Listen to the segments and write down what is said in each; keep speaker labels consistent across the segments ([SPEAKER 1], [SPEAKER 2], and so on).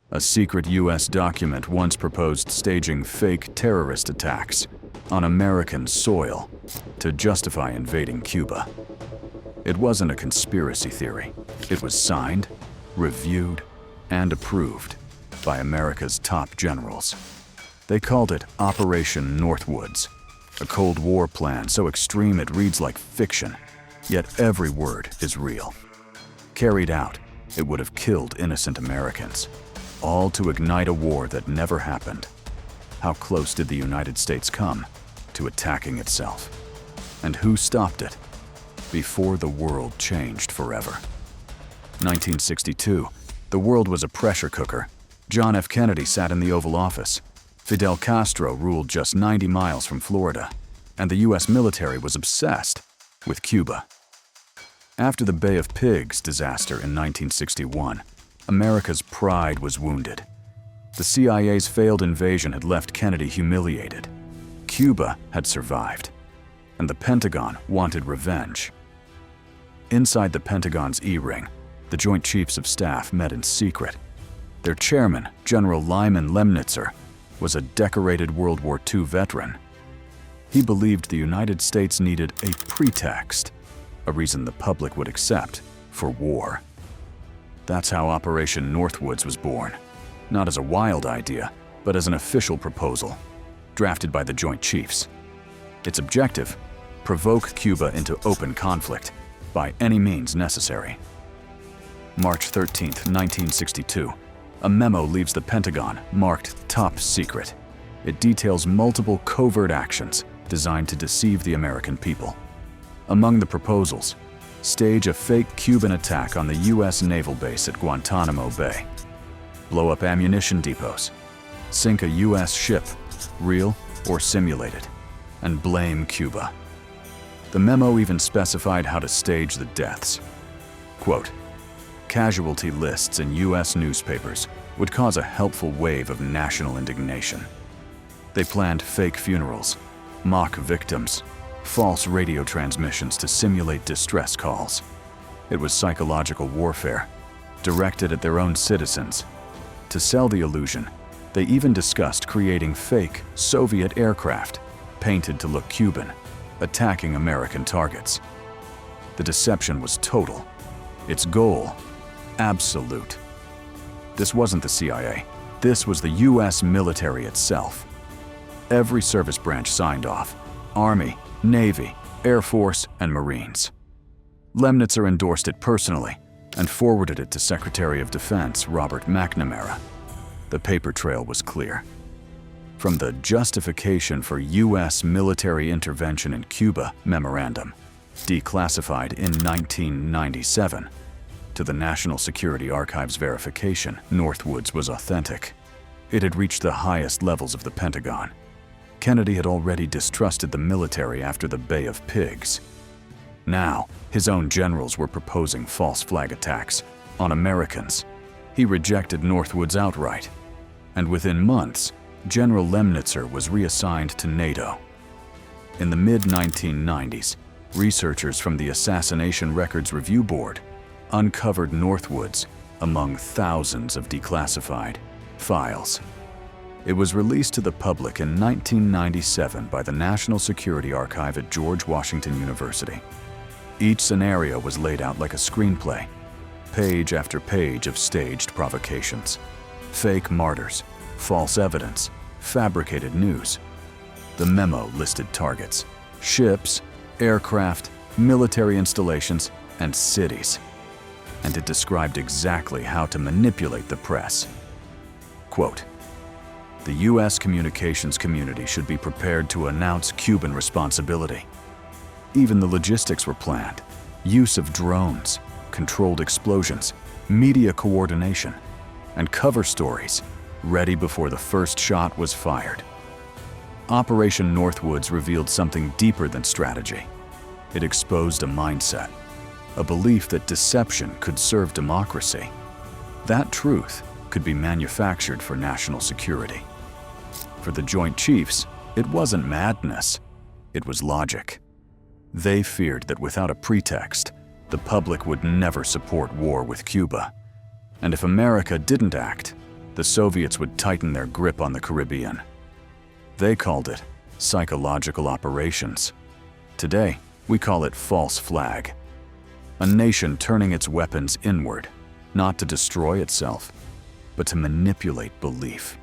[SPEAKER 1] A secret U.S. document once proposed staging fake terrorist attacks on American soil to justify invading Cuba. It wasn't a conspiracy theory. It was signed, reviewed, and approved by America's top generals. They called it Operation Northwoods, a Cold War plan so extreme it reads like fiction, yet every word is real. Carried out, it would have killed innocent Americans, all to ignite a war that never happened. How close did the United States come to attacking itself? And who stopped it before the world changed forever? 1962, the world was a pressure cooker. John F. Kennedy sat in the Oval Office. Fidel Castro ruled just 90 miles from Florida, and the U.S. military was obsessed with Cuba. After the Bay of Pigs disaster in 1961, America's pride was wounded. The CIA's failed invasion had left Kennedy humiliated. Cuba had survived, and the Pentagon wanted revenge. Inside the Pentagon's E-ring, the Joint Chiefs of Staff met in secret. Their chairman, General Lyman Lemnitzer, was a decorated World War II veteran. He believed the United States needed a pretext, a reason the public would accept, for war. That's how Operation Northwoods was born, not as a wild idea, but as an official proposal, drafted by the Joint Chiefs. Its objective: provoke Cuba into open conflict by any means necessary. March 13, 1962. A memo leaves the Pentagon marked Top Secret. It details multiple covert actions designed to deceive the American people. Among the proposals, stage a fake Cuban attack on the U.S. naval base at Guantanamo Bay, blow up ammunition depots, sink a U.S. ship, real or simulated, and blame Cuba. The memo even specified how to stage the deaths. Quote, "Casualty lists in U.S. newspapers would cause a helpful wave of national indignation." They planned fake funerals, mock victims, false radio transmissions to simulate distress calls. It was psychological warfare, directed at their own citizens. To sell the illusion, they even discussed creating fake Soviet aircraft, painted to look Cuban, attacking American targets. The deception was total. Its goal: absolute. This wasn't the CIA. This was the U.S. military itself. Every service branch signed off: Army, Navy, Air Force, and Marines. Lemnitzer endorsed it personally and forwarded it to Secretary of Defense Robert McNamara. The paper trail was clear. From the Justification for U.S. Military Intervention in Cuba memorandum, declassified in 1997, to the National Security Archives verification, Northwoods was authentic. It had reached the highest levels of the Pentagon. Kennedy had already distrusted the military after the Bay of Pigs. Now, his own generals were proposing false flag attacks on Americans. He rejected Northwoods outright, and within months, General Lemnitzer was reassigned to NATO. In the mid-1990s, researchers from the Assassination Records Review Board uncovered Northwoods among thousands of declassified files. It was released to the public in 1997 by the National Security Archive at George Washington University. Each scenario was laid out like a screenplay, page after page of staged provocations, fake martyrs, false evidence, fabricated news. The memo listed targets: ships, aircraft, military installations, and cities. And it described exactly how to manipulate the press. Quote, "The U.S. communications community should be prepared to announce Cuban responsibility." Even the logistics were planned: use of drones, controlled explosions, media coordination, and cover stories ready before the first shot was fired. Operation Northwoods revealed something deeper than strategy. It exposed a mindset, a belief that deception could serve democracy. That truth could be manufactured for national security. For the Joint Chiefs, it wasn't madness, it was logic. They feared that without a pretext, the public would never support war with Cuba. And if America didn't act, the Soviets would tighten their grip on the Caribbean. They called it psychological operations. Today, we call it false flag. A nation turning its weapons inward, not to destroy itself, but to manipulate belief.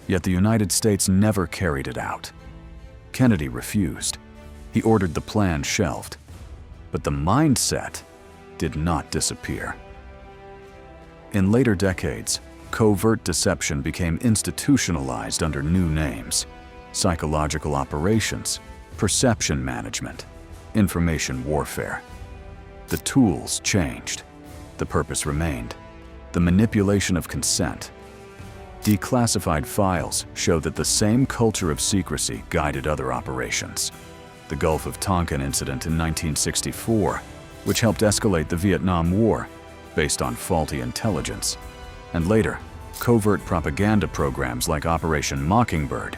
[SPEAKER 1] Yet the United States never carried it out. Kennedy refused. He ordered the plan shelved. But the mindset did not disappear. In later decades, covert deception became institutionalized under new names: psychological operations, perception management, information warfare. The tools changed. The purpose remained: the manipulation of consent. Declassified files show that the same culture of secrecy guided other operations. The Gulf of Tonkin incident in 1964, which helped escalate the Vietnam War based on faulty intelligence, and later, covert propaganda programs like Operation Mockingbird,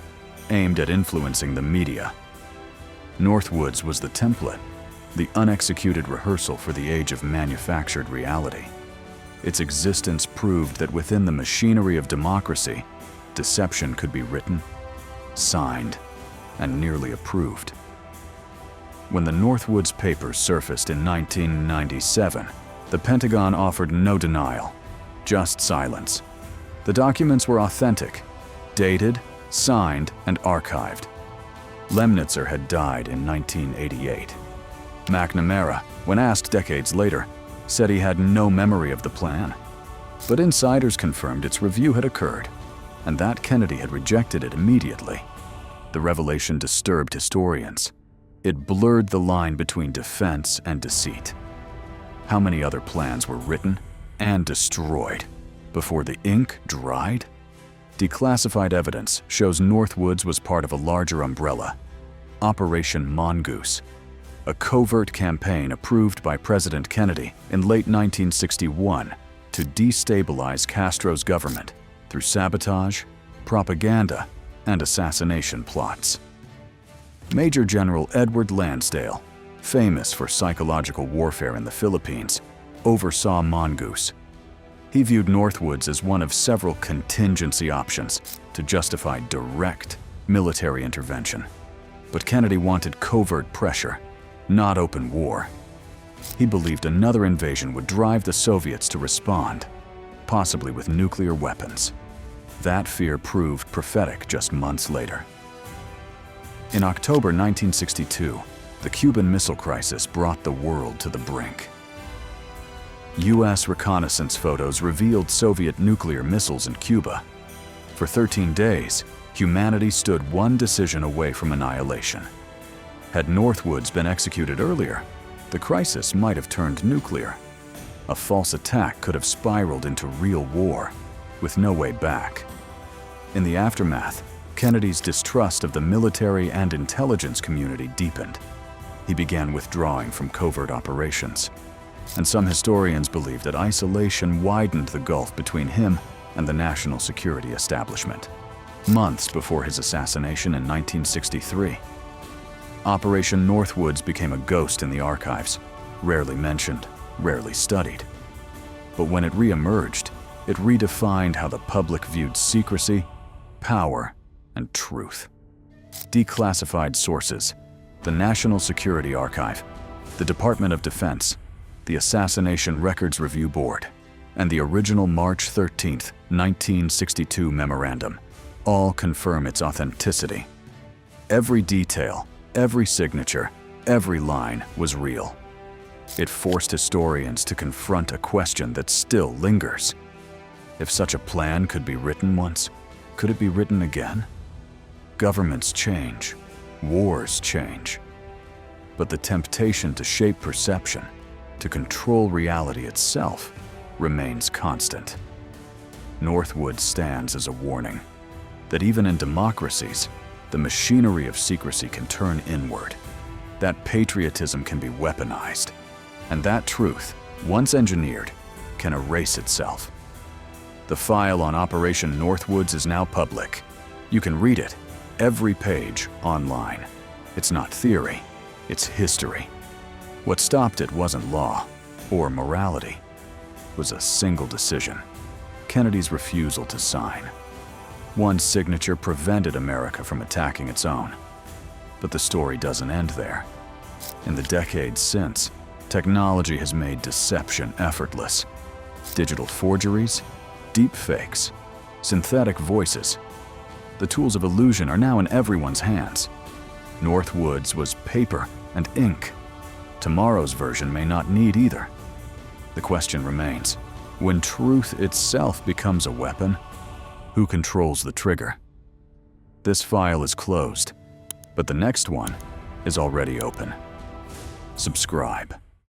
[SPEAKER 1] aimed at influencing the media. Northwoods was the template, the unexecuted rehearsal for the age of manufactured reality. Its existence proved that within the machinery of democracy, deception could be written, signed, and nearly approved. When the Northwoods papers surfaced in 1997, the Pentagon offered no denial, just silence. The documents were authentic, dated, signed, and archived. Lemnitzer had died in 1988. McNamara, when asked decades later, said he had no memory of the plan. But insiders confirmed its review had occurred, and that Kennedy had rejected it immediately. The revelation disturbed historians. It blurred the line between defense and deceit. How many other plans were written and destroyed before the ink dried? Declassified evidence shows Northwoods was part of a larger umbrella, Operation Mongoose, a covert campaign approved by President Kennedy in late 1961 to destabilize Castro's government through sabotage, propaganda, and assassination plots. Major General Edward Lansdale, famous for psychological warfare in the Philippines, oversaw Mongoose. He viewed Northwoods as one of several contingency options to justify direct military intervention. But Kennedy wanted covert pressure, not open war. He believed another invasion would drive the Soviets to respond, possibly with nuclear weapons. That fear proved prophetic just months later. In October 1962, the Cuban Missile Crisis brought the world to the brink. U.S. reconnaissance photos revealed Soviet nuclear missiles in Cuba. For 13 days, humanity stood one decision away from annihilation. Had Northwoods been executed earlier, the crisis might have turned nuclear. A false attack could have spiraled into real war, with no way back. In the aftermath, Kennedy's distrust of the military and intelligence community deepened. He began withdrawing from covert operations. And some historians believe that isolation widened the gulf between him and the national security establishment. Months before his assassination in 1963, Operation Northwoods became a ghost in the archives, rarely mentioned, rarely studied. But when it re-emerged, it redefined how the public viewed secrecy, power, and truth. Declassified sources, the National Security Archive, the Department of Defense, the Assassination Records Review Board, and the original March 13, 1962 memorandum all confirm its authenticity. Every detail, every signature, every line was real. It forced historians to confront a question that still lingers. If such a plan could be written once, could it be written again? Governments change, wars change. But the temptation to shape perception, to control reality itself, remains constant. Northwoods stands as a warning that even in democracies, the machinery of secrecy can turn inward, that patriotism can be weaponized, and that truth, once engineered, can erase itself. The file on Operation Northwoods is now public. You can read it, every page, online. It's not theory, it's history. What stopped it wasn't law or morality. It was a single decision: Kennedy's refusal to sign. One signature prevented America from attacking its own. But the story doesn't end there. In the decades since, technology has made deception effortless. Digital forgeries, deepfakes, synthetic voices. The tools of illusion are now in everyone's hands. Northwoods was paper and ink. Tomorrow's version may not need either. The question remains, when truth itself becomes a weapon, who controls the trigger? This file is closed, but the next one is already open. Subscribe.